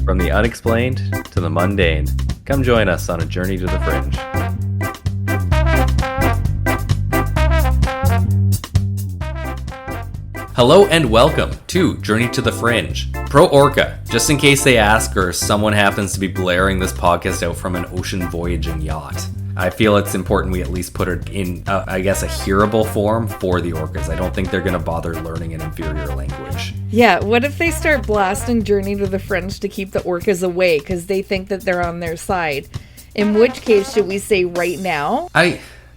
From the unexplained to the mundane, come join us on a journey to the fringe. Hello and welcome to Journey to the Fringe. Pro Orca, just in case they ask or someone happens to be blaring this podcast out from an ocean voyaging yacht. I feel it's important we at least put it in, a hearable form for the orcas. I don't think they're going to bother learning an inferior language. Yeah, what if they start blasting Journey to the Fringe to keep the orcas away because they think that they're on their side? In which case, should we say right now?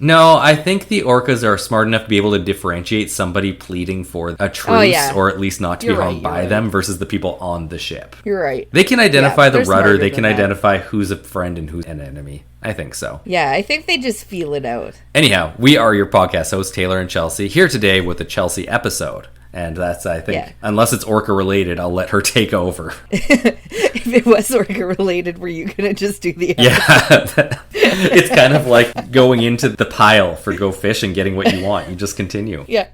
No, I think the orcas are smart enough to be able to differentiate somebody pleading for a truce or at least not to be harmed by them versus the people on the ship. You're right. They can identify the rudder. They can identify who's a friend and who's an enemy. I think so. Yeah, I think they just feel it out. Anyhow, we are your podcast hosts, Taylor and Chelsea, here today with a Chelsea episode. And that's, I think, unless it's orca related, I'll let her take over. If it was orca related, were you going to just do the episode? Yeah. It's kind of like going into the pile for Go Fish and getting what you want. You just continue. Yeah.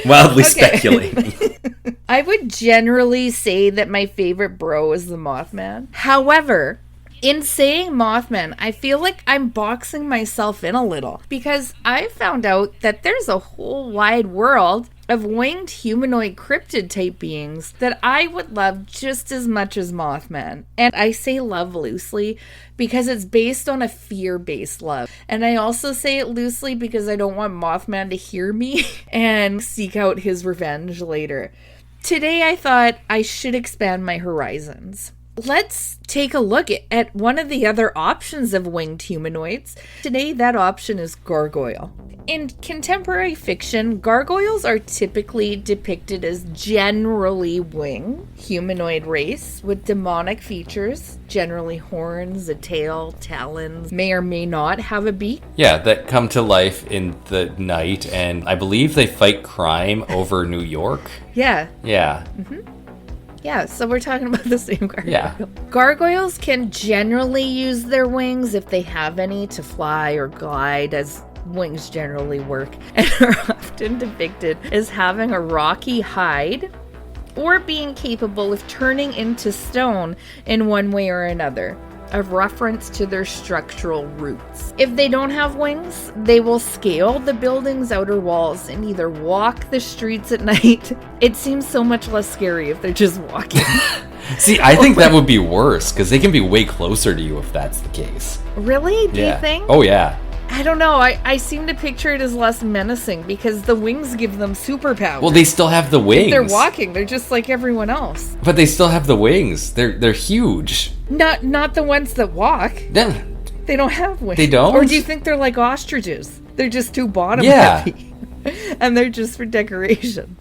Wildly speculating. I would generally say that my favorite bro is the Mothman. However, in saying Mothman, I feel like I'm boxing myself in a little because I found out that there's a whole wide world of winged humanoid cryptid type beings that I would love just as much as Mothman. And I say love loosely because it's based on a fear-based love. And I also say it loosely because I don't want Mothman to hear me and seek out his revenge later. Today I thought I should expand my horizons. Let's take a look at one of the other options of winged humanoids. Today, that option is gargoyle. In contemporary fiction, gargoyles are typically depicted as generally winged humanoid race with demonic features, generally horns, a tail, talons, may or may not have a beak. Yeah, that come to life in the night, and I believe they fight crime over New York. Yeah. Mm-hmm. Yeah, so we're talking about the same gargoyle. Yeah. Gargoyles can generally use their wings, if they have any, to fly or glide, as wings generally work, and are often depicted as having a rocky hide or being capable of turning into stone in one way or another, of reference to their structural roots. If they don't have wings, they will scale the building's outer walls and either walk the streets at night. It seems so much less scary if they're just walking. See, I think that would be worse, because they can be way closer to you if that's the case. Really? Do you think? Oh, yeah. I don't know. I seem to picture it as less menacing because the wings give them superpowers. Well, they still have the wings. If they're walking, they're just like everyone else. But they still have the wings. They're huge. Not the ones that walk. Yeah. They don't have wings. They don't? Or do you think they're like ostriches? They're just too bottom heavy. And they're just for decoration.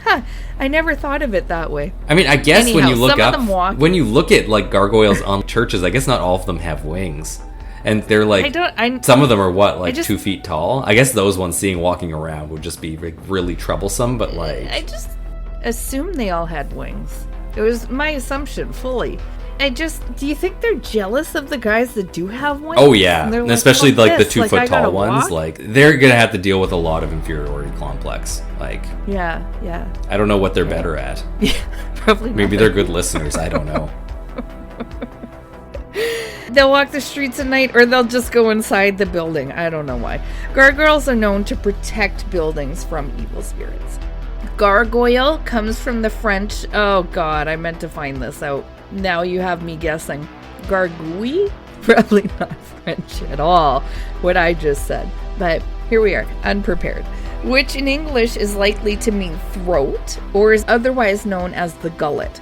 Huh. I never thought of it that way. I mean, I guess anyhow, when you look up, when you look at like gargoyles on churches, I guess not all of them have wings. And they're like, some of them are what, like 2 feet tall? I guess those ones seeing walking around would just be like really troublesome, but like... I just assumed they all had wings. It was my assumption, fully. Do you think they're jealous of the guys that do have wings? Oh, yeah. And like, especially like the 2 foot tall ones. Like, they're going to have to deal with a lot of inferiority complex. Like... Yeah. I don't know what they're better at. Yeah, probably Maybe they're good listeners. I don't know. They'll walk the streets at night, or they'll just go inside the building. I don't know why. Gargoyles are known to protect buildings from evil spirits. Gargoyle comes from the French... Oh, God, I meant to find this out. Now you have me guessing. Gargouille? Probably not French at all, what I just said. But here we are, unprepared. Which in English is likely to mean throat, or is otherwise known as the gullet.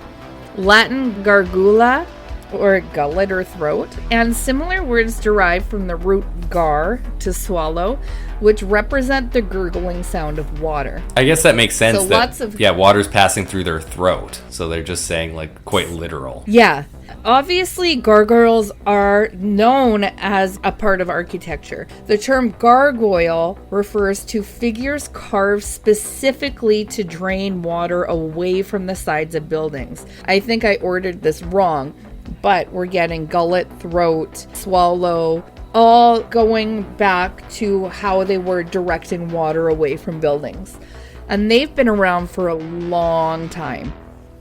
Latin gargula, or gullet or throat, and similar words derive from the root gar, to swallow, which represent the gurgling sound of water. I guess that makes sense. So water's passing through their throat, so they're just saying like quite literal. Yeah. Obviously, gargoyles are known as a part of architecture. The term gargoyle refers to figures carved specifically to drain water away from the sides of buildings. I think I ordered this wrong, but we're getting gullet, throat, swallow, all going back to how they were directing water away from buildings. And they've been around for a long time.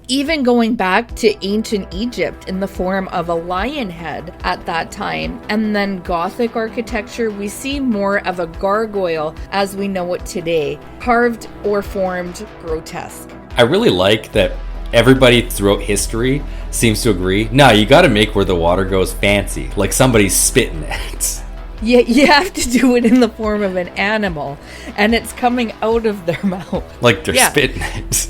Even going back to ancient Egypt in the form of a lion head at that time, and then Gothic architecture, we see more of a gargoyle as we know it today, carved or formed grotesque. I really like that everybody throughout history seems to agree, no, you gotta make where the water goes fancy, like somebody's spitting it. Yeah, you have to do it in the form of an animal, and it's coming out of their mouth. Like they're spitting it.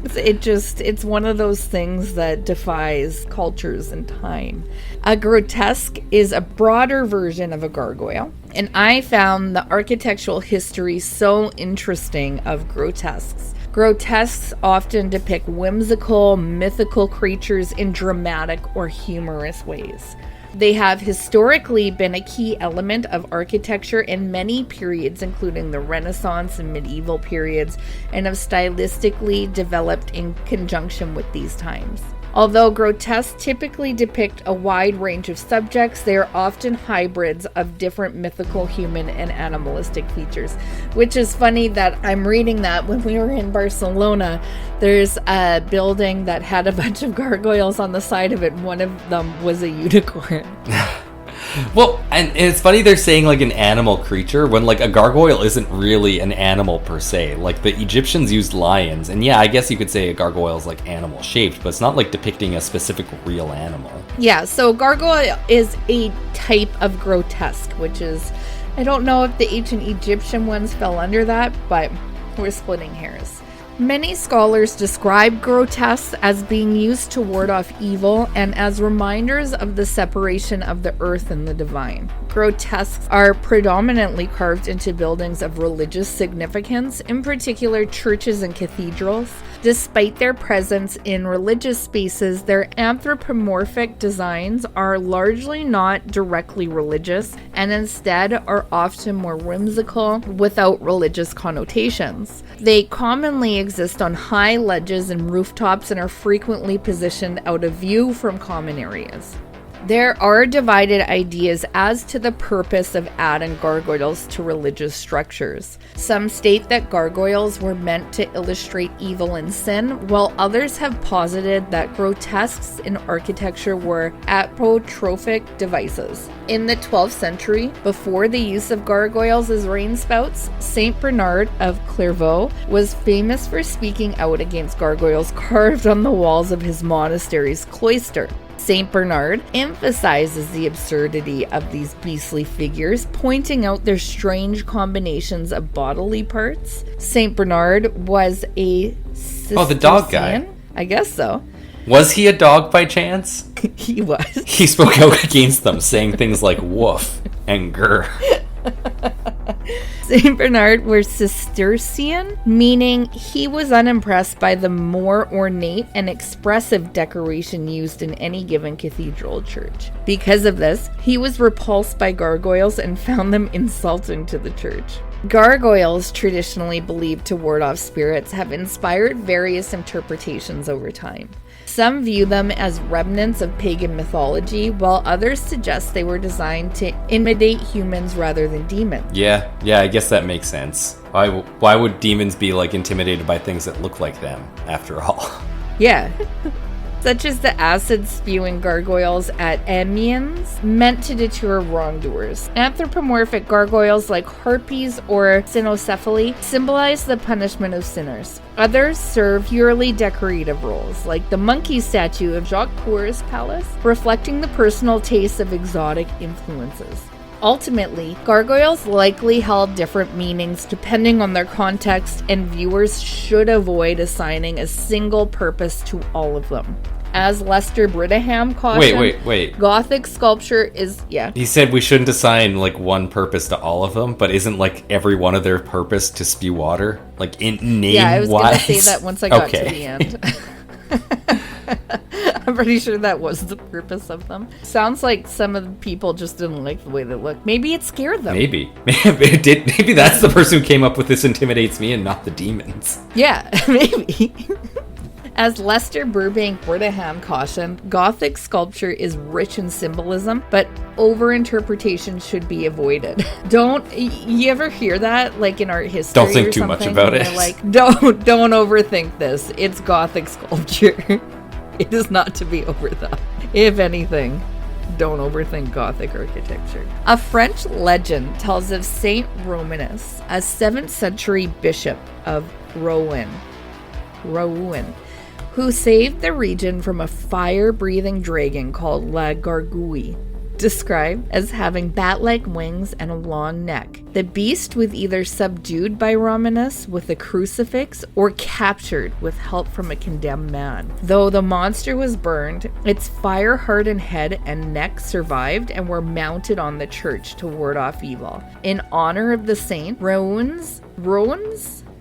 It's one of those things that defies cultures and time. A grotesque is a broader version of a gargoyle, and I found the architectural history so interesting of grotesques. Grotesques often depict whimsical, mythical creatures in dramatic or humorous ways. They have historically been a key element of architecture in many periods, including the Renaissance and medieval periods, and have stylistically developed in conjunction with these times. Although grotesques typically depict a wide range of subjects, they are often hybrids of different mythical, human, and animalistic features. Which is funny that I'm reading that when we were in Barcelona, there's a building that had a bunch of gargoyles on the side of it, and one of them was a unicorn. Well, and it's funny they're saying like an animal creature when like a gargoyle isn't really an animal per se. Like the Egyptians used lions, and yeah, I guess you could say a gargoyle is like animal shaped, but it's not like depicting a specific real animal. Yeah, so gargoyle is a type of grotesque, which is, I don't know if the ancient Egyptian ones fell under that, but we're splitting hairs. Many scholars describe grotesques as being used to ward off evil and as reminders of the separation of the earth and the divine. Grotesques are predominantly carved into buildings of religious significance, in particular churches and cathedrals. Despite their presence in religious spaces, their anthropomorphic designs are largely not directly religious and instead are often more whimsical without religious connotations. They commonly exist on high ledges and rooftops and are frequently positioned out of view from common areas. There are divided ideas as to the purpose of adding gargoyles to religious structures. Some state that gargoyles were meant to illustrate evil and sin, while others have posited that grotesques in architecture were apotrophic devices. In the 12th century, before the use of gargoyles as rain spouts, Saint Bernard of Clairvaux was famous for speaking out against gargoyles carved on the walls of his monastery's cloister. Saint Bernard emphasizes the absurdity of these beastly figures, pointing out their strange combinations of bodily parts. Saint Bernard was a Cistercian. Oh, the dog guy. I guess so. Was he a dog by chance? He was. He spoke out against them, saying things like woof and grr. Saint Bernard was Cistercian, meaning he was unimpressed by the more ornate and expressive decoration used in any given cathedral church. Because of this, he was repulsed by gargoyles and found them insulting to the church. Gargoyles, traditionally believed to ward off spirits, have inspired various interpretations over time. Some view them as remnants of pagan mythology, while others suggest they were designed to intimidate humans rather than demons. Yeah, I guess that makes sense. Why would demons be like intimidated by things that look like them, after all? Yeah. Such as the acid-spewing gargoyles at Amiens, meant to deter wrongdoers. Anthropomorphic gargoyles like harpies or cynocephaly symbolize the punishment of sinners. Others serve purely decorative roles, like the monkey statue of Jacques Coeur's palace, reflecting the personal tastes of exotic influences. Ultimately, gargoyles likely held different meanings depending on their context, and viewers should avoid assigning a single purpose to all of them. As Lester Brittingham cautioned, Wait. Gothic sculpture is, He said we shouldn't assign like one purpose to all of them, but isn't like every one of their purpose to spew water? Like in name-wise? Yeah, I was going to say that once I got to the end. I'm pretty sure that was the purpose of them. Sounds like some of the people just didn't like the way they looked. Maybe it scared them. Maybe that's the person who came up with this intimidates me and not the demons. Yeah, maybe. As Lester Burbank Britahan cautioned, Gothic sculpture is rich in symbolism, but overinterpretation should be avoided. You ever hear that, like in art history? Don't think too much about it. Like, don't overthink this. It's Gothic sculpture. It is not to be overthought. If anything, don't overthink Gothic architecture. A French legend tells of Saint Romanus, a 7th century bishop of Rouen, who saved the region from a fire-breathing dragon called La Gargouille, described as having bat-like wings and a long neck. The beast was either subdued by Romanus with a crucifix or captured with help from a condemned man. Though the monster was burned, its fire-hardened head and neck survived and were mounted on the church to ward off evil. In honor of the saint,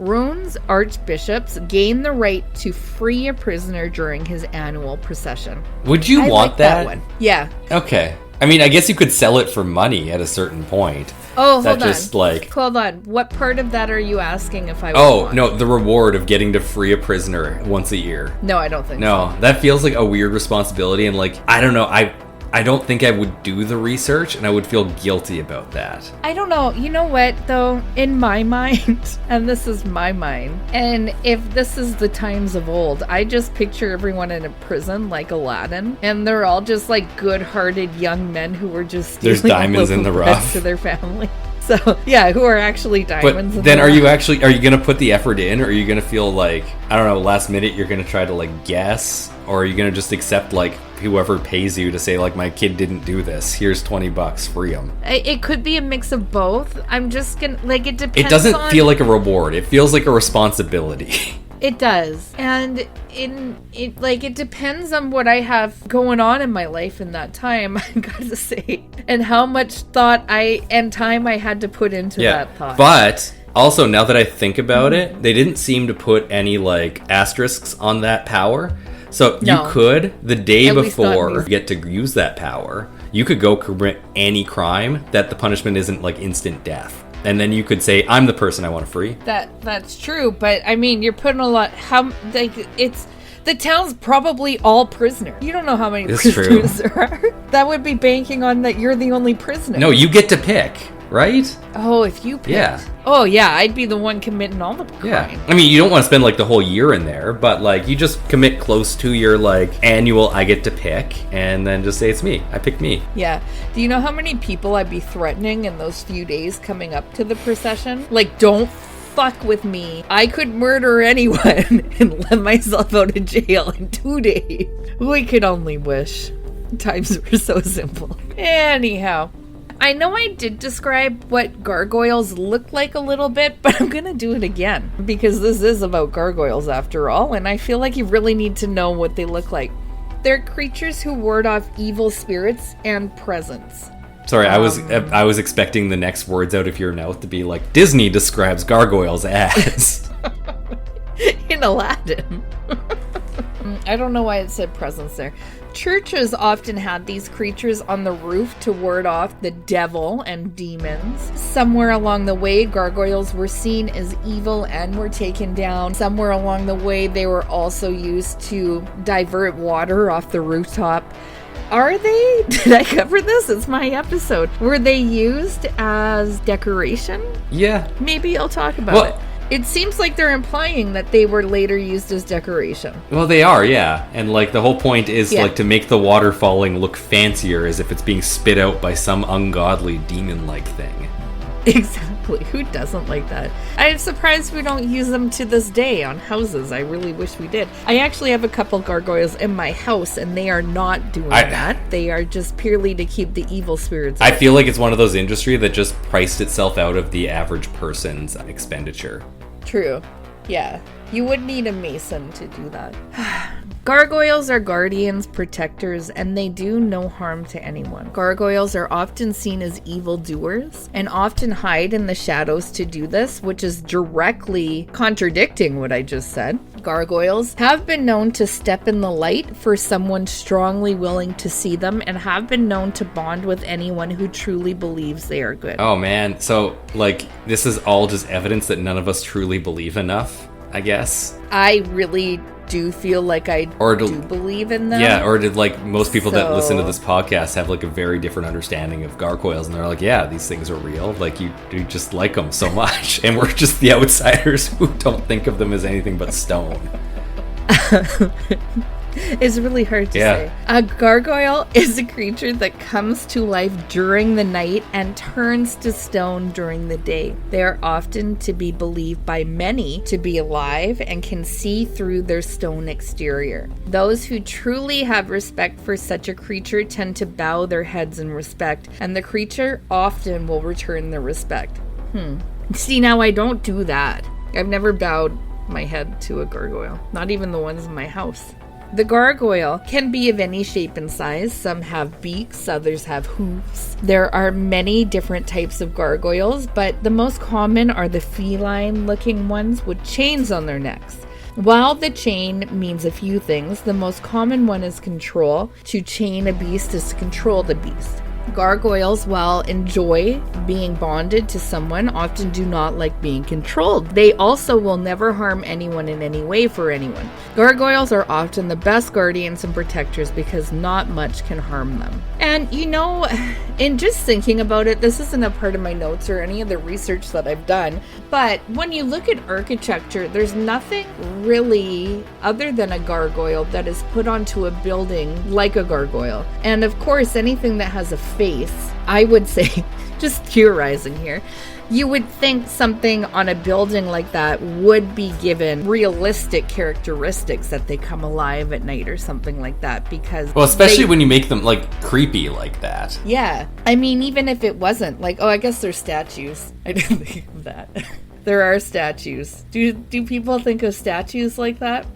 Roun's archbishops gained the right to free a prisoner during his annual procession. Would you want that? One. Yeah. Okay. I mean, I guess you could sell it for money at a certain point. Oh, hold on. Hold on. What part of that are you asking if I would want? No, the reward of getting to free a prisoner once a year. No, I don't think so. No, that feels like a weird responsibility, and like, I don't know, I don't think I would do the research, and I would feel guilty about that. I don't know. You know what, though? In my mind, and this is my mind, and if this is the times of old, I just picture everyone in a prison like Aladdin, and they're all just like good-hearted young men who were just stealing There's diamonds in the rough to their family. So, yeah, who are actually diamonds. But then are you going to put the effort in, or are you going to feel like, I don't know, last minute you're going to try to like guess, or are you going to just accept like whoever pays you to say like, my kid didn't do this, here's $20, free him? It could be a mix of both. I'm just going to, like, it depends. It doesn't feel like a reward. It feels like a responsibility. It does. And it depends on what I have going on in my life in that time, I gotta say. And how much thought and time I had to put into that thought. But also, now that I think about it, they didn't seem to put any like asterisks on that power. So you could, the day before you get to use that power, you could go commit any crime that the punishment isn't like instant death. And then you could say, I'm the person I want to free. That's true, but I mean, you're putting a lot. The town's probably all prisoners. You don't know how many prisoners there are. That would be banking on that you're the only prisoner. No, you get to pick, right? Oh, if you picked. Yeah. Oh, yeah, I'd be the one committing all the crime. Yeah. I mean, you don't want to spend like the whole year in there, but like you just commit close to your like annual I get to pick, and then just say it's me. I picked me. Yeah. Do you know how many people I'd be threatening in those few days coming up to the procession? Like, don't fuck with me. I could murder anyone and let myself out of jail in 2 days. We could only wish. Times were so simple. Anyhow. I know I did describe what gargoyles look like a little bit, but I'm going to do it again because this is about gargoyles after all, and I feel like you really need to know what they look like. They're creatures who ward off evil spirits and presence. Sorry, I was expecting the next words out of your mouth to be like, Disney describes gargoyles as. In Aladdin. I don't know why it said presence there. Churches often had these creatures on the roof to ward off the devil and demons. Somewhere along the way, gargoyles were seen as evil and were taken down. Somewhere along the way, they were also used to divert water off the rooftop. Are they? Did I cover this? It's my episode. Were they used as decoration? Yeah. Maybe I'll talk about it. It seems like they're implying that they were later used as decoration. Well, they are, yeah. And like the whole point is like to make the water falling look fancier as if it's being spit out by some ungodly demon-like thing. Exactly. Who doesn't like that? I'm surprised we don't use them to this day on houses. I really wish we did. I actually have a couple gargoyles in my house, and they are not doing that. They are just purely to keep the evil spirits out. I feel like it's one of those industries that just priced itself out of the average person's expenditure. True. Yeah. You would need a mason to do that. Gargoyles are guardians, protectors, and they do no harm to anyone. Gargoyles are often seen as evildoers and often hide in the shadows to do this, which is directly contradicting what I just said. Gargoyles have been known to step in the light for someone strongly willing to see them and have been known to bond with anyone who truly believes they are good. Oh man, so like this is all just evidence that none of us truly believe enough, I guess. I really do feel like I do believe in them. Yeah, or did like most people that listen to So- this podcast have like a very different understanding of gargoyles, and they're like, yeah, these things are real. Like you just like them so much, and we're just the outsiders who don't think of them as anything but stone. It's really hard to say. A gargoyle is a creature that comes to life during the night and turns to stone during the day. They are often to be believed by many to be alive and can see through their stone exterior. Those who truly have respect for such a creature tend to bow their heads in respect, and the creature often will return the respect. See, now I don't do that. I've never bowed my head to a gargoyle, not even the ones in my house. The gargoyle can be of any shape and size. Some have beaks, others have hooves. There are many different types of gargoyles, but the most common are the feline-looking ones with chains on their necks. While the chain means a few things, the most common one is control. To chain a beast is to control the beast. Gargoyles, while enjoy being bonded to someone, often do not like being controlled. They also will never harm anyone in any way for anyone. Gargoyles are often the best guardians and protectors because not much can harm them. And you know, in just thinking about it, this isn't a part of my notes or any of the research that I've done, but when you look at architecture, there's nothing really other than a gargoyle that is put onto a building like a gargoyle. And of course, anything that has a face, I would say, just theorizing here, you would think something on a building like that would be given realistic characteristics, that they come alive at night or something like that, because Well, especially when you make them like creepy like that. yeah, I mean, even if it wasn't like, oh, I guess they're statues. I didn't think of that. There are statues. Do people think of statues like that?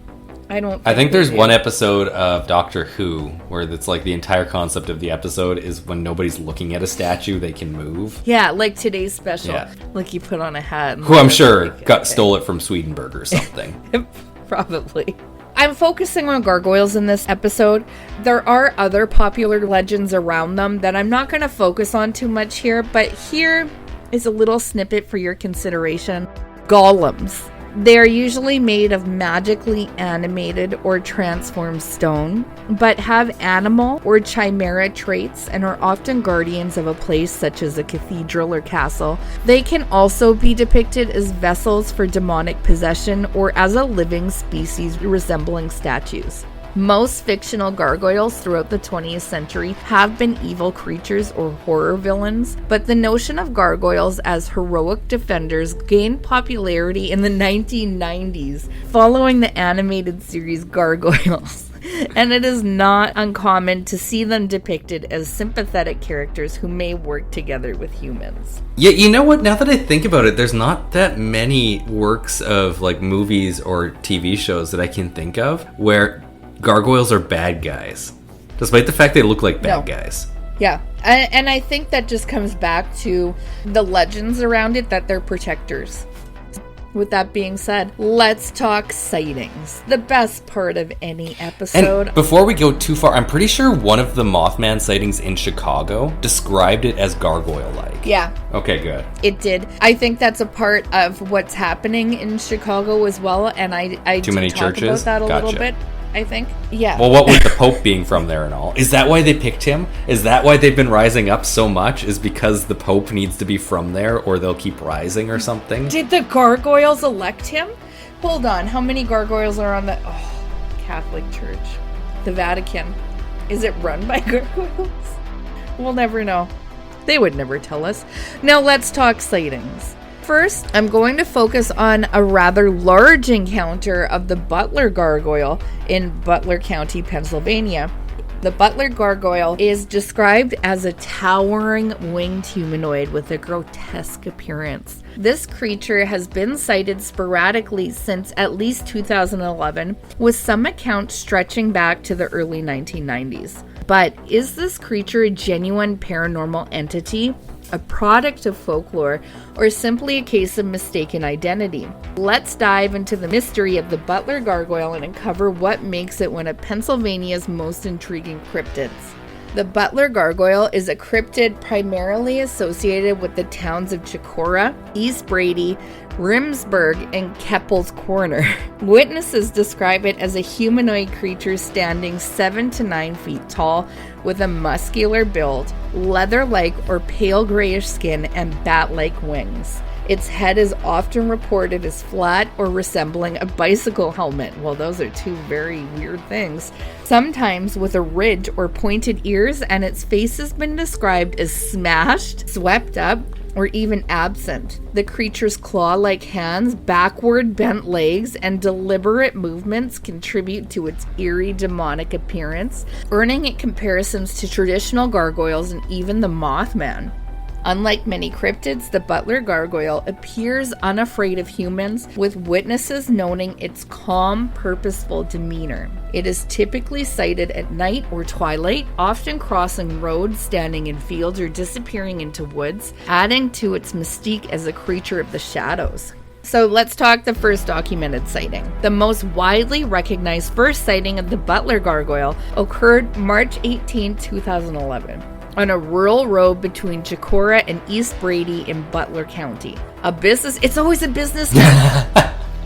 I think there's one episode of Doctor Who where it's like the entire concept of the episode is when nobody's looking at a statue, they can move. Yeah, like today's special. Yeah. Like you put on a hat. And Who I'm sure stole it from Swedenborg or something. Probably. I'm focusing on gargoyles in this episode. There are other popular legends around them that I'm not going to focus on too much here, but here is a little snippet for your consideration. Golems. They are usually made of magically animated or transformed stone, but have animal or chimera traits and are often guardians of a place such as a cathedral or castle. They can also be depicted as vessels for demonic possession or as a living species resembling statues. Most fictional gargoyles throughout the 20th century have been evil creatures or horror villains, but the notion of gargoyles as heroic defenders gained popularity in the 1990s following the animated series Gargoyles. And it is not uncommon to see them depicted as sympathetic characters who may work together with humans. Yeah, you know what? Now that I think about it, there's not that many works of like movies or TV shows that I can think of where gargoyles are bad guys, despite the fact they look like bad guys. Yeah, and I think that just comes back to the legends around it, that they're protectors. With that being said, let's talk sightings, the best part of any episode. And before we go too far, I'm pretty sure one of the Mothman sightings in Chicago described it as gargoyle-like. Yeah. Okay, good. It did. I think that's a part of what's happening in Chicago as well, and I Too many talk churches? about that a little Gotcha. bit, I think. Yeah. Well, what with the Pope being from there and all? Is that why they picked him? Is that why they've been rising up so much? Is because the Pope needs to be from there or they'll keep rising or something? Did the gargoyles elect him? Hold on. How many gargoyles are on the Catholic Church? The Vatican. Is it run by gargoyles? We'll never know. They would never tell us. Now let's talk sightings. First, I'm going to focus on a rather large encounter of the Butler Gargoyle in Butler County, Pennsylvania. The Butler Gargoyle is described as a towering winged humanoid with a grotesque appearance. This creature has been sighted sporadically since at least 2011, with some accounts stretching back to the early 1990s. But is this creature a genuine paranormal entity, a product of folklore, or simply a case of mistaken identity? Let's dive into the mystery of the Butler Gargoyle and uncover what makes it one of Pennsylvania's most intriguing cryptids. The Butler Gargoyle is a cryptid primarily associated with the towns of Chicora, East Brady, Rimsburg and Keppel's Corner. Witnesses describe it as a humanoid creature standing 7 to 9 feet tall with a muscular build, leather-like or pale grayish skin, and bat-like wings. Its head is often reported as flat or resembling a bicycle helmet. Well, those are two very weird things. Sometimes with a ridge or pointed ears, and its face has been described as smashed, swept up, or even absent. The creature's claw-like hands, backward bent legs, and deliberate movements contribute to its eerie demonic appearance, earning it comparisons to traditional gargoyles and even the Mothman. Unlike many cryptids, the Butler Gargoyle appears unafraid of humans, with witnesses noting its calm, purposeful demeanor. It is typically sighted at night or twilight, often crossing roads, standing in fields, or disappearing into woods, adding to its mystique as a creature of the shadows. So let's talk the first documented sighting. The most widely recognized first sighting of the Butler Gargoyle occurred March 18, 2011. On a rural road between Chicora and East Brady in Butler County. It's always a businessman.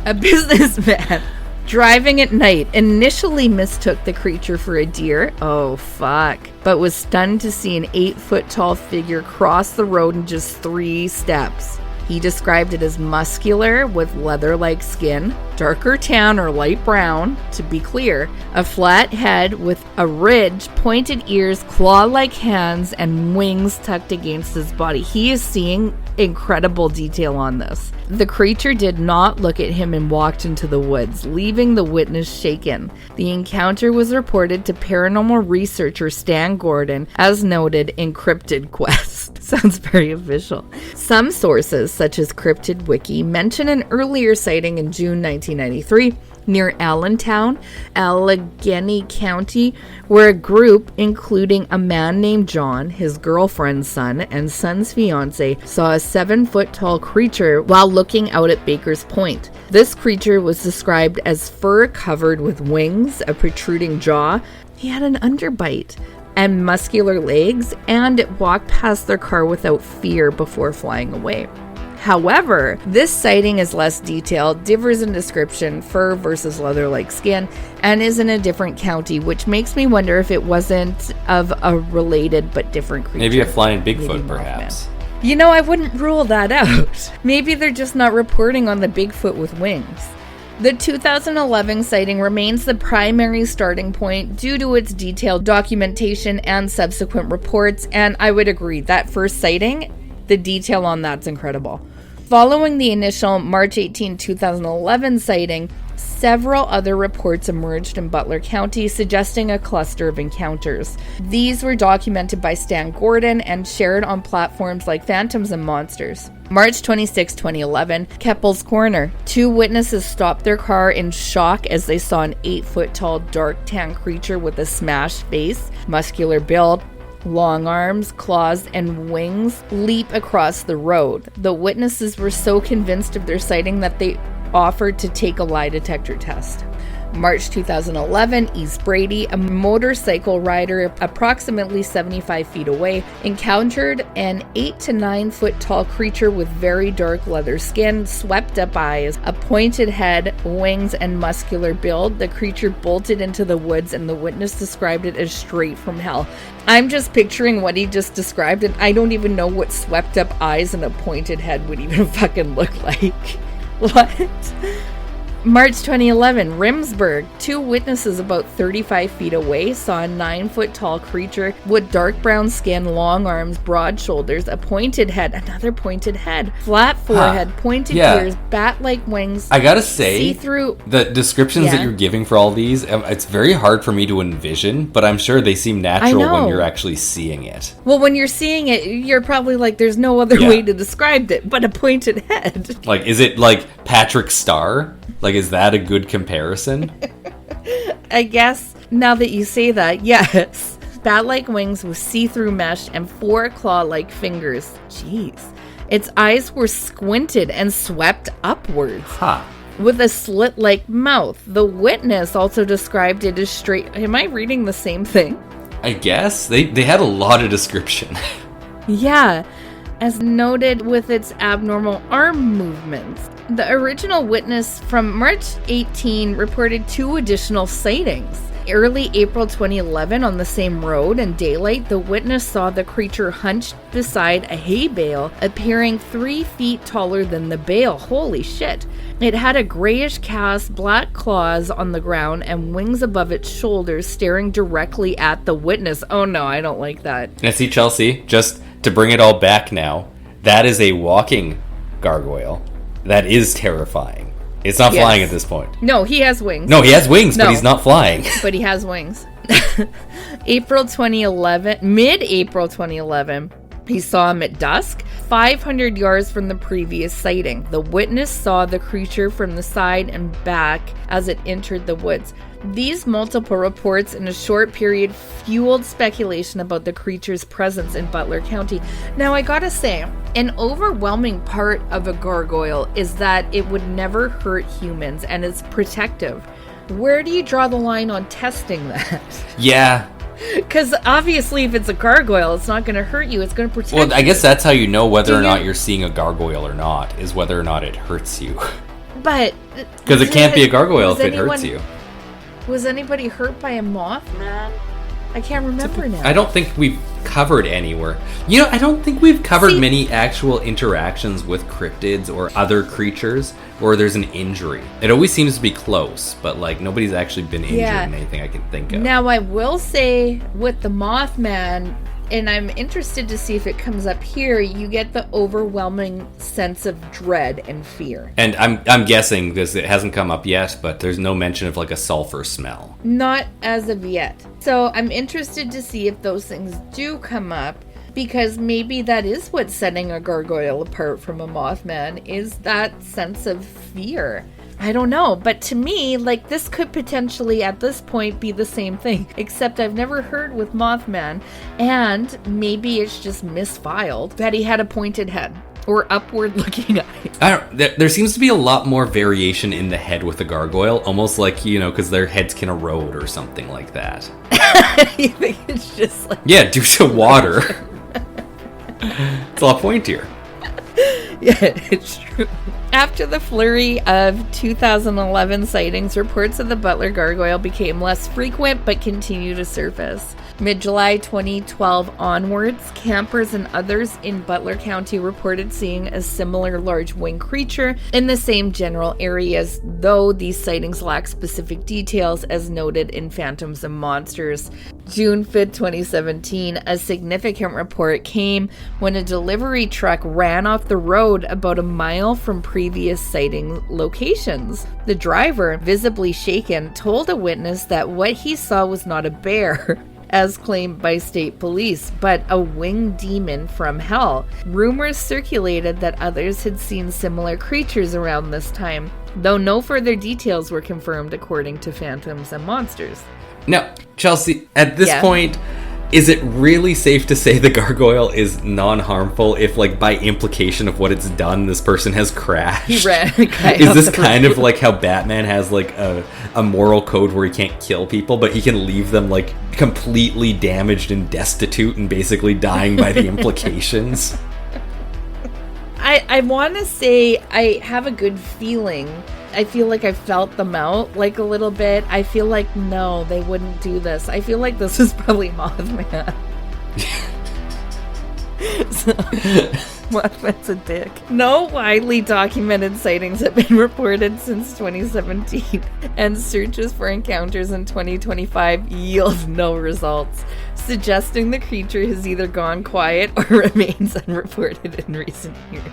A businessman driving at night initially mistook the creature for a deer. Oh, fuck. But was stunned to see an 8-foot tall figure cross the road in just 3 steps. He described it as muscular with leather-like skin, darker tan or light brown, to be clear, a flat head with a ridge, pointed ears, claw-like hands, and wings tucked against his body. He is seeing incredible detail on this. The creature did not look at him and walked into the woods, leaving the witness shaken. The encounter was reported to paranormal researcher Stan Gordon, as noted in Cryptid Quest. Sounds very official. Some sources, such as Cryptid Wiki, mention an earlier sighting in June 1993 near Allentown, Allegheny County, where a group, including a man named John, his girlfriend's son, and son's fiance, saw a 7-foot tall creature while looking out at Baker's Point. This creature was described as fur covered with wings, a protruding jaw. He had an underbite and muscular legs, and it walked past their car without fear before flying away. However, this sighting is less detailed, differs in description, fur versus leather-like skin, and is in a different county, which makes me wonder if it wasn't of a related but different creature. Maybe a flying Bigfoot, perhaps. You know, I wouldn't rule that out. Maybe they're just not reporting on the Bigfoot with wings. The 2011 sighting remains the primary starting point due to its detailed documentation and subsequent reports, and I would agree, that first sighting, the detail on that's incredible. Following the initial March 18, 2011 sighting, several other reports emerged in Butler County suggesting a cluster of encounters. These were documented by Stan Gordon and shared on platforms like Phantoms and Monsters. March 26, 2011, Keppel's Corner. 2 witnesses stopped their car in shock as they saw an 8-foot tall dark tan creature with a smashed face, muscular build, long arms, claws, and wings leap across the road. The witnesses were so convinced of their sighting that they offered to take a lie detector test. March 2011, East Brady, a motorcycle rider approximately 75 feet away encountered an 8 to 9 foot tall creature with very dark leather skin, swept up eyes, a pointed head, wings, and muscular build. The creature bolted into the woods, and the witness described it as straight from hell. I'm just picturing what he just described, and I don't even know what swept up eyes and a pointed head would even fucking look like. What? March 2011, Rimsburg. 2 witnesses about 35 feet away saw a 9-foot tall creature with dark brown skin, long arms, broad shoulders, a pointed head, another pointed head, flat forehead, pointed ears, bat-like wings. I gotta say, see-through. The descriptions that you're giving for all these, it's very hard for me to envision, but I'm sure they seem natural when you're actually seeing it. Well, when you're seeing it, you're probably like, there's no other way to describe it but a pointed head. Like, is it like Patrick Star? Like, is that a good comparison? I guess, now that you say that, yes. Bat-like wings with see-through mesh and 4 claw-like fingers. Jeez. Its eyes were squinted and swept upwards. With a slit-like mouth. The witness also described it as straight... Am I reading the same thing? I guess. They had a lot of description. Yeah. as noted with its abnormal arm movements. The original witness from March 18 reported 2 additional sightings. Early April 2011, on the same road in daylight, the witness saw the creature hunched beside a hay bale, appearing 3 feet taller than the bale. Holy shit. It had a grayish cast, black claws on the ground, and wings above its shoulders, staring directly at the witness. Oh no, I don't like that. And see, Chelsea, just to bring it all back now, that is a walking gargoyle. That is terrifying. It's not flying at this point. No, he has wings. No, he has wings, but he's not flying. But he has wings. April 2011, mid-April 2011, he saw him at dusk, 500 yards from the previous sighting. The witness saw the creature from the side and back as it entered the woods. These multiple reports in a short period fueled speculation about the creature's presence in Butler County. Now, I gotta say, an overwhelming part of a gargoyle is that it would never hurt humans and it's protective. Where do you draw the line on testing that? Yeah. Because obviously if it's a gargoyle, it's not going to hurt you, it's going to protect you. Well, I guess that's how you know whether or not you're seeing a gargoyle or not, is whether or not it hurts you. But... Because it can't be a gargoyle if it hurts you. Was anybody hurt by a Mothman? I can't remember now. I don't think we've covered anywhere. You know, I don't think we've covered many actual interactions with cryptids or other creatures where there's an injury. It always seems to be close, but like nobody's actually been injured in anything I can think of. Now, I will say with the Mothman, and I'm interested to see if it comes up here, you get the overwhelming sense of dread and fear. And I'm guessing this, it hasn't come up yet, but there's no mention of like a sulfur smell. Not as of yet. So I'm interested to see if those things do come up, because maybe that is what's setting a gargoyle apart from a Mothman, is that sense of fear. I don't know, but to me, like, this could potentially at this point be the same thing, except I've never heard with Mothman, and maybe it's just misfiled that he had a pointed head or upward looking eyes. There seems to be a lot more variation in the head with the gargoyle, almost like, you know, because their heads can erode or something like that. You think it's just like... Yeah, due to water. It's a lot pointier. Yeah, it's true. After the flurry of 2011 sightings, reports of the Butler Gargoyle became less frequent but continue to surface. Mid-July 2012 onwards, campers and others in Butler County reported seeing a similar large winged creature in the same general areas, though these sightings lack specific details as noted in Phantoms and Monsters. June 5th, 2017, a significant report came when a delivery truck ran off the road about a mile from previous sighting locations. The driver, visibly shaken, told a witness that what he saw was not a bear, as claimed by state police, but a winged demon from hell. Rumors circulated that others had seen similar creatures around this time, though no further details were confirmed according to Phantoms and Monsters. Now, Chelsea, at this point, is it really safe to say the gargoyle is non-harmful if, like, by implication of what it's done, this person has crashed? He ran. Is this kind of like how Batman has, like, a moral code where he can't kill people, but he can leave them, like, completely damaged and destitute and basically dying by the implications? I want to say I have a good feeling. I feel like I felt them out, like, a little bit. I feel like, no, they wouldn't do this. I feel like this is probably Mothman. Mothman's a dick. No widely documented sightings have been reported since 2017, and searches for encounters in 2025 yield no results, suggesting the creature has either gone quiet or remains unreported in recent years.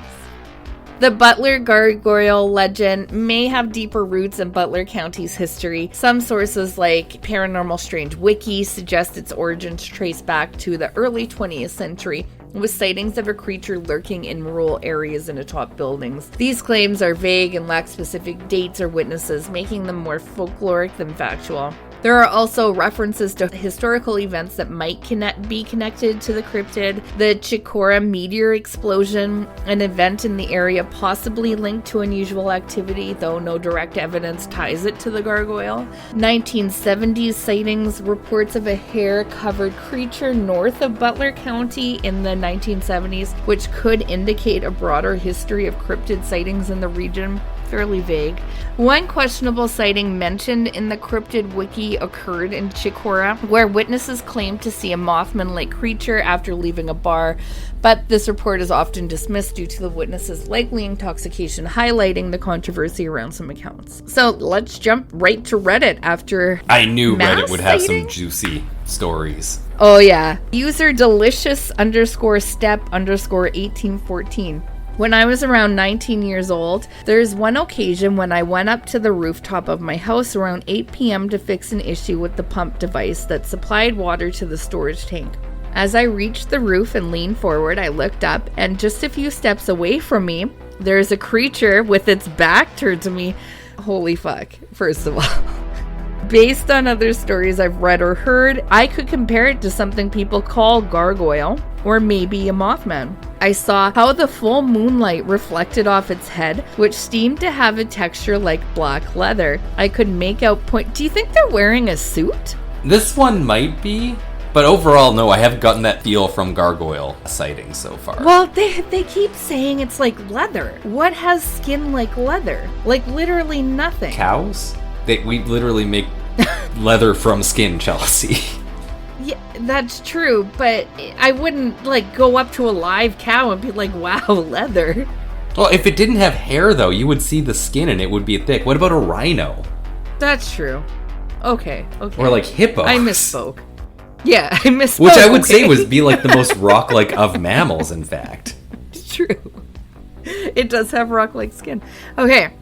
The Butler Gargoyle legend may have deeper roots in Butler County's history. Some sources, like Paranormal Strange Wiki, suggest its origins trace back to the early 20th century, with sightings of a creature lurking in rural areas and atop buildings. These claims are vague and lack specific dates or witnesses, making them more folkloric than factual. There are also references to historical events that might be connected to the cryptid. The Chicora meteor explosion, an event in the area possibly linked to unusual activity, though no direct evidence ties it to the gargoyle. 1970s sightings, reports of a hair-covered creature north of Butler County in the 1970s, which could indicate a broader history of cryptid sightings in the region. Fairly vague. One questionable sighting mentioned in the cryptid wiki occurred in Chicora, where witnesses claimed to see a Mothman-like creature after leaving a bar, but this report is often dismissed due to the witnesses' likely intoxication, highlighting the controversy around some accounts. So let's jump right to Reddit after I knew mass Reddit would have sighting? some juicy stories. Oh yeah. User delicious_step_1814. When I was around 19 years old, there's one occasion when I went up to the rooftop of my house around 8 p.m. to fix an issue with the pump device that supplied water to the storage tank. As I reached the roof and leaned forward, I looked up, and just a few steps away from me, there's a creature with its back turned to me. Holy fuck, first of all. Based on other stories I've read or heard, I could compare it to something people call gargoyle, or maybe a Mothman. I saw how the full moonlight reflected off its head, which seemed to have a texture like black leather. I could make out Do you think they're wearing a suit? This one might be, but overall, no, I haven't gotten that feel from gargoyle sightings so far. Well, they keep saying it's like leather. What has skin like leather? Like literally nothing. Cows? We literally make leather from skin, Chelsea. Yeah, that's true, but I wouldn't, go up to a live cow and be like, wow, leather. Well, if it didn't have hair, though, you would see the skin and it would be thick. What about a rhino? That's true. Okay. Or hippos. I misspoke. Yeah, I misspoke. Which I would say would be the most rock-like of mammals, in fact. It's true. It does have rock-like skin. Okay.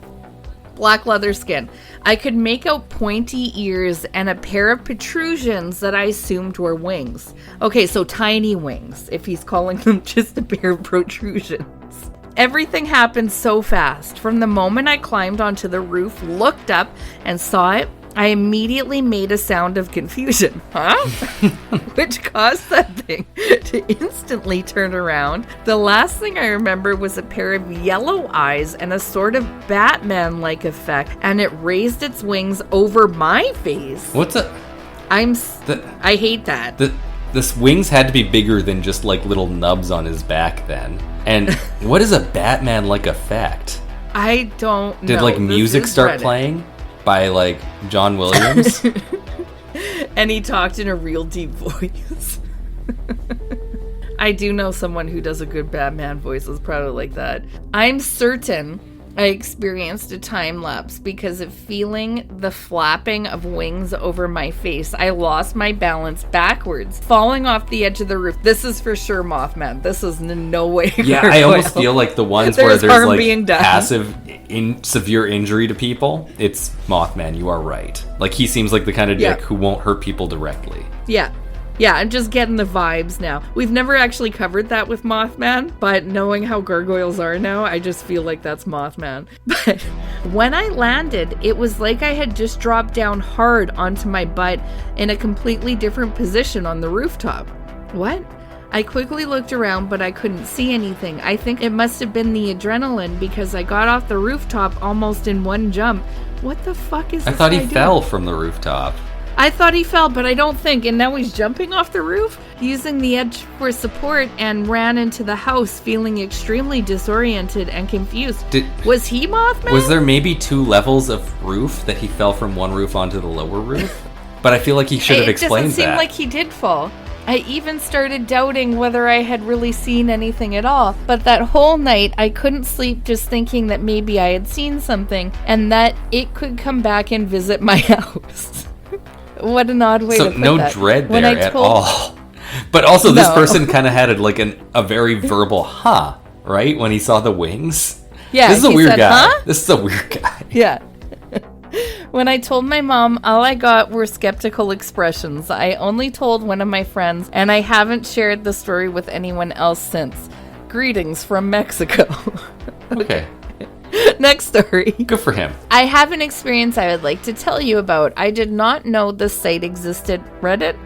Black leather skin. I could make out pointy ears and a pair of protrusions that I assumed were wings. Okay, so tiny wings, if he's calling them just a pair of protrusions. Everything happened so fast. From the moment I climbed onto the roof, looked up, and saw it, I immediately made a sound of confusion. Huh? Which caused that thing to instantly turn around. The last thing I remember was a pair of yellow eyes and a sort of Batman-like effect, and it raised its wings over my face. What's a... I hate that. This wings had to be bigger than just little nubs on his back then. And what is a Batman-like effect? I don't know. Did music start playing? By John Williams. And he talked in a real deep voice. I do know someone who does a good Batman voice. It's probably like that. I'm certain I experienced a time lapse because of feeling the flapping of wings over my face. I lost my balance backwards, falling off the edge of the roof. This is for sure Mothman. This is in no way Yeah, gargoyle. I almost feel like the ones where there's passive severe injury to people, it's Mothman, you are right. He seems like the kind of dick who won't hurt people directly. Yeah, I'm just getting the vibes now. We've never actually covered that with Mothman, but knowing how gargoyles are now, I just feel like that's Mothman. But when I landed, it was like I had just dropped down hard onto my butt in a completely different position on the rooftop. What? I quickly looked around, but I couldn't see anything. I think it must have been the adrenaline because I got off the rooftop almost in one jump. What the fuck is this I thought he guy fell doing? from the rooftop. I thought he fell, but I don't think. And now he's jumping off the roof, using the edge for support, and ran into the house feeling extremely disoriented and confused. Was he Mothman? Was there maybe 2 levels of roof that he fell from one roof onto the lower roof? But I feel like he should have explained that. It doesn't seem like he did fall. I even started doubting whether I had really seen anything at all. But that whole night, I couldn't sleep just thinking that maybe I had seen something and that it could come back and visit my house. What an odd way to put that. So no dread there at all. But also this person kind of had a very verbal right? When he saw the wings. Yeah, this is a weird guy. Huh? This is a weird guy. Yeah. When I told my mom, all I got were skeptical expressions. I only told one of my friends, and I haven't shared the story with anyone else since. Greetings from Mexico. Okay. Next story. Good for him. I have an experience I would like to tell you about. I did not know this site existed. Reddit?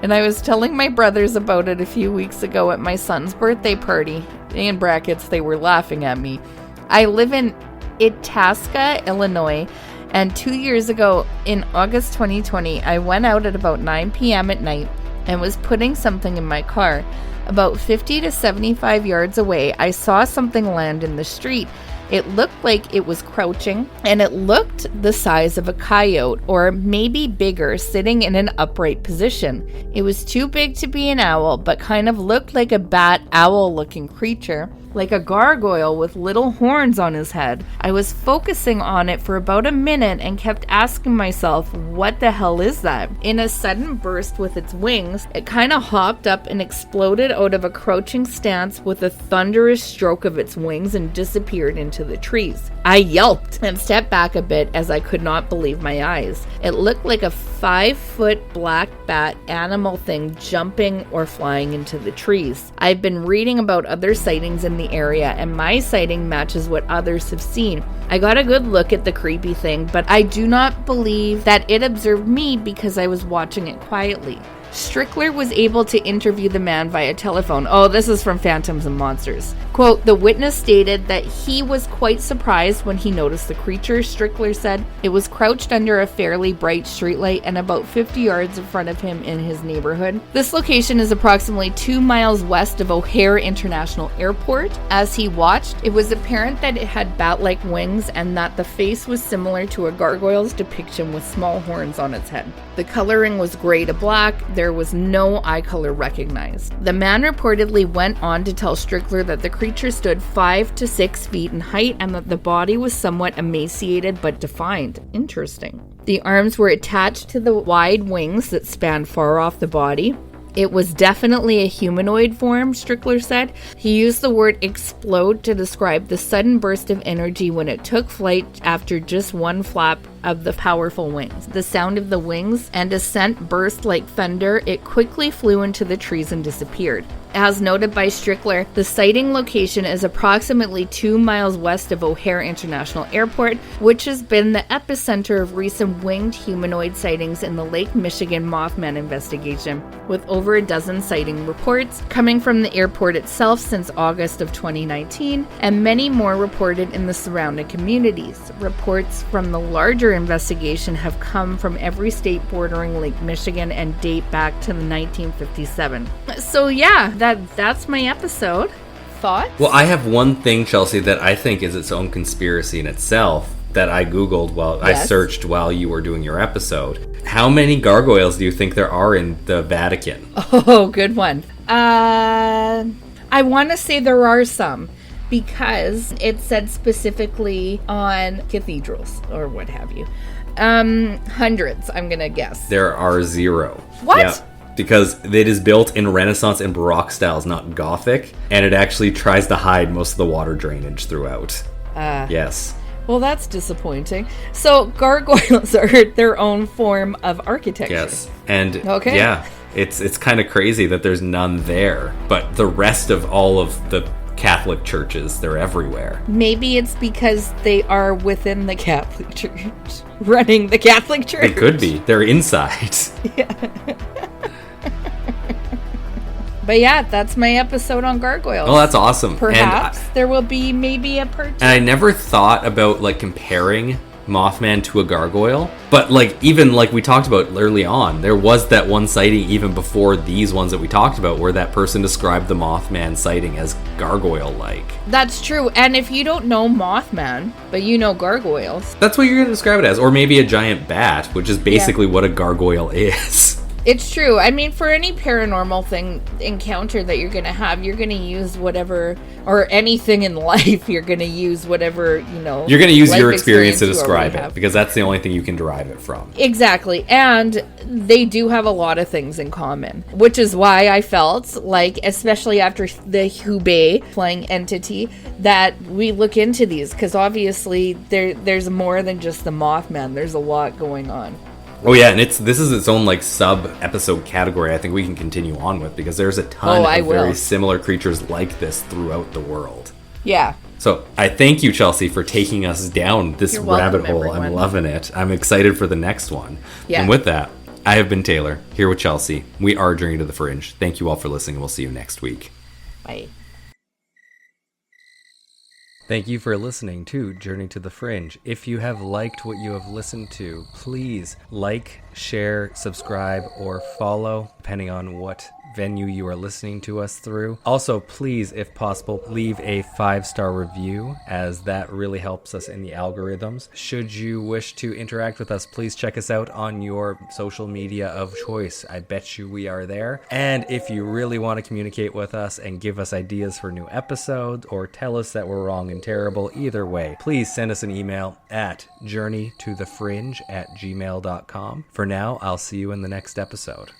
And I was telling my brothers about it a few weeks ago at my son's birthday party. In brackets, they were laughing at me. I live in Itasca, Illinois. And 2 years ago, in August 2020, I went out at about 9 p.m. at night and was putting something in my car. About 50 to 75 yards away, I saw something land in the street. It looked like it was crouching, and it looked the size of a coyote, or maybe bigger, sitting in an upright position. It was too big to be an owl, but kind of looked like a bat owl-looking creature, like a gargoyle with little horns on his head. I was focusing on it for about a minute and kept asking myself, what the hell is that? In a sudden burst with its wings, it kind of hopped up and exploded out of a crouching stance with a thunderous stroke of its wings and disappeared into the trees. I yelped and stepped back a bit as I could not believe my eyes. It looked like a 5-foot black bat animal thing jumping or flying into the trees. I've been reading about other sightings in the area, and my sighting matches what others have seen. I got a good look at the creepy thing, but I do not believe that it observed me because I was watching it quietly. Strickler was able to interview the man via telephone. Oh, this is from Phantoms and Monsters. Quote, the witness stated that he was quite surprised when he noticed the creature. Strickler said it was crouched under a fairly bright streetlight and about 50 yards in front of him in his neighborhood. This location is approximately 2 miles west of O'Hare International Airport. As he watched, it was apparent that it had bat-like wings and that the face was similar to a gargoyle's depiction with small horns on its head. The coloring was gray to black. There was no eye color recognized. The man reportedly went on to tell Strickler that the creature stood 5 to 6 feet in height and that the body was somewhat emaciated but defined. Interesting. The arms were attached to the wide wings that spanned far off the body. It was definitely a humanoid form, Strickler said. He used the word explode to describe the sudden burst of energy when it took flight after just one flap of the powerful wings. The sound of the wings and descent burst like thunder. It quickly flew into the trees and disappeared. As noted by Strickler, the sighting location is approximately 2 miles west of O'Hare International Airport, which has been the epicenter of recent winged humanoid sightings in the Lake Michigan Mothman investigation, with over a dozen sighting reports coming from the airport itself since August of 2019, and many more reported in the surrounding communities. Reports from the larger investigation have come from every state bordering Lake Michigan and date back to the 1957. So yeah, that's my episode. Thoughts? Well, I have one thing, Chelsea, that I think is its own conspiracy in itself that I Googled I searched while you were doing your episode. How many gargoyles do you think there are in the Vatican? Oh, good one. I want to say there are some, because it said specifically on cathedrals or what have you. Hundreds, I'm going to guess. There are 0. What? Yeah. Because it is built in Renaissance and Baroque styles, not Gothic, and it actually tries to hide most of the water drainage throughout. Yes. Well, that's disappointing. So gargoyles are their own form of architecture. Yes. And okay. Yeah, it's kind of crazy that there's none there, but the rest of all of the Catholic churches, they're everywhere. Maybe it's because they are within the Catholic Church, running the Catholic Church. It could be. They're inside. Yeah. But yeah, that's my episode on gargoyles. Oh, that's awesome. Perhaps there will be maybe a part 2. And I never thought about comparing Mothman to a gargoyle, but even we talked about early on, there was that one sighting even before these ones that we talked about where that person described the Mothman sighting as gargoyle-like. That's true. And if you don't know Mothman, but you know gargoyles, that's what you're going to describe it as, or maybe a giant bat, which is basically what a gargoyle is. It's true. I mean, for any paranormal encounter that you're going to have, you're going to use whatever, or anything in life, you're going to use whatever, You're going to use your experience to describe it, because that's the only thing you can derive it from. Exactly. And they do have a lot of things in common, which is why I felt like, especially after the Hubei flying entity, that we look into these, because obviously there's more than just the Mothman. There's a lot going on. Oh yeah, and this is its own sub-episode category I think we can continue on with, because there's a ton of very similar creatures like this throughout the world. Yeah. So I thank you, Chelsea, for taking us down this You're welcome, rabbit hole. everyone. I'm loving it. I'm excited for the next one. Yeah. And with that, I have been Taylor, here with Chelsea. We are Journey to the Fringe. Thank you all for listening, and we'll see you next week. Bye. Thank you for listening to Journey to the Fringe. If you have liked what you have listened to, please like, share, subscribe, or follow, depending on what venue you are listening to us through. Also, please, if possible, leave a 5-star review, as that really helps us in the algorithms. Should you wish to interact with us, please check us out on your social media of choice. I bet you we are there. And if you really want to communicate with us and give us ideas for new episodes, or tell us that we're wrong and terrible, either way, please send us an email at journeytothefringe@gmail.com. For now, I'll see you in the next episode.